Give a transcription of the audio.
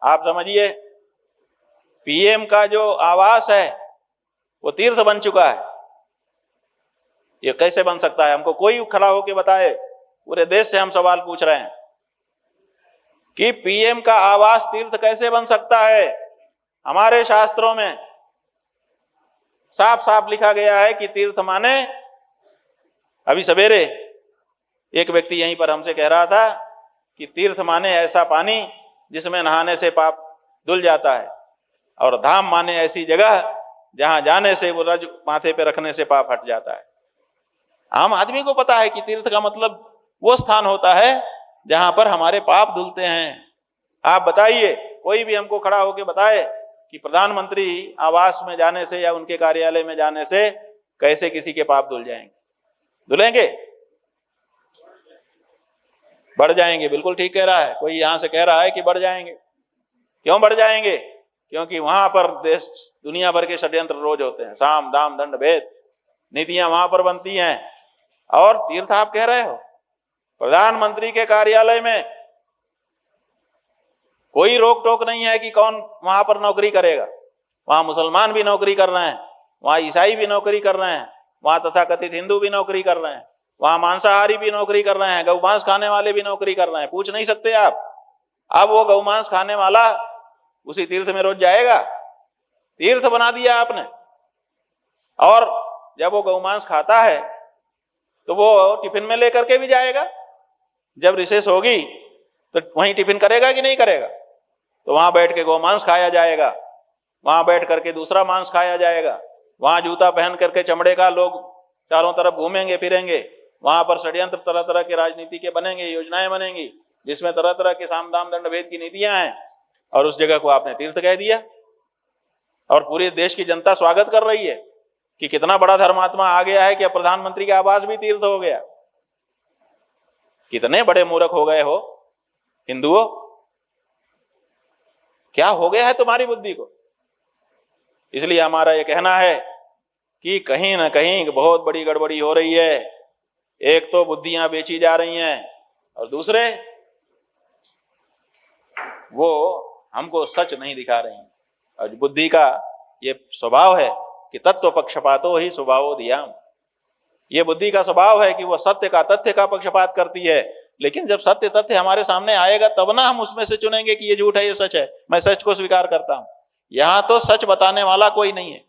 आप समझिए, पीएम का जो आवास है वो तीर्थ बन चुका है। ये कैसे बन सकता है? हमको कोई खड़ा होकर बताए। पूरे देश से हम सवाल पूछ रहे हैं कि पीएम का आवास तीर्थ कैसे बन सकता है। हमारे शास्त्रों में साफ साफ लिखा गया है कि तीर्थ माने, अभी सवेरे एक व्यक्ति यहीं पर हमसे कह रहा था कि तीर्थ माने ऐसा पानी जिसमें नहाने से पाप धुल जाता है, और धाम माने ऐसी जगह जहां जाने से वो रज माथे पे रखने से पाप हट जाता है। आम आदमी को पता है कि तीर्थ का मतलब वो स्थान होता है जहां पर हमारे पाप धुलते हैं। आप बताइए, कोई भी हमको खड़ा होकर बताए कि प्रधानमंत्री आवास में जाने से या उनके कार्यालय में जाने से कैसे किसी के पाप धुल जाएंगे? धुलेंगे? बढ़ जाएंगे। बिल्कुल ठीक कह रहा है। कोई यहां से कह रहा है कि बढ़ जाएंगे। क्यों बढ़ जाएंगे? क्योंकि वहां पर देश दुनिया भर के षड्यंत्र रोज होते हैं। साम दाम दंड भेद नीतियां वहां पर बनती हैं, और तीर्थ आप कह रहे हो? प्रधानमंत्री के कार्यालय में कोई रोक टोक नहीं है कि कौन वहां पर नौकरी करेगा। वहां मुसलमान भी नौकरी कर रहे हैं, वहां ईसाई भी नौकरी कर रहे हैं, वहां तथाकथित हिंदू भी नौकरी कर रहे हैं, वहां मांसाहारी भी नौकरी कर रहे हैं, गौमांस खाने वाले भी नौकरी कर रहे हैं। पूछ नहीं सकते आप? अब वो गौमांस खाने वाला उसी तीर्थ में रोज जाएगा? तीर्थ बना दिया आपने। और जब वो गौमांस खाता है तो वो टिफिन में लेकर के भी जाएगा। जब रिसेस होगी तो वहीं टिफिन करेगा कि नहीं करेगा? तो वहां बैठ के गौमांस खाया जाएगा, वहां बैठ करके दूसरा मांस खाया जाएगा, वहां जूता पहन करके चमड़े का लोग चारों तरफ घूमेंगे फिरेंगे, वहां पर षड्यंत्र तरह तरह के राजनीति के बनेंगे, योजनाएं बनेंगी जिसमें तरह तरह के साम दाम दंड भेद की नीतियां हैं, और उस जगह को आपने तीर्थ कह दिया। और पूरे देश की जनता स्वागत कर रही है कि कितना बड़ा धर्मात्मा आ गया है कि अब प्रधानमंत्री का आवास भी तीर्थ हो गया। कितने बड़े मूर्ख हो गए हो हिंदुओं, क्या हो गया है तुम्हारी बुद्धि को? इसलिए हमारा यह कहना है कि कहीं ना कहीं बहुत बड़ी गड़बड़ी हो रही है। एक तो बुद्धियां बेची जा रही हैं, और दूसरे वो हमको सच नहीं दिखा रही हैं। और बुद्धि का ये स्वभाव है कि तत्व पक्षपातो ही स्वभावो धियाम। ये बुद्धि का स्वभाव है कि वो सत्य का, तथ्य का पक्षपात करती है। लेकिन जब सत्य तथ्य हमारे सामने आएगा तब ना हम उसमें से चुनेंगे कि ये झूठ है, ये सच है। मैं सच को स्वीकार करता हूं। यहां तो सच बताने वाला कोई नहीं है।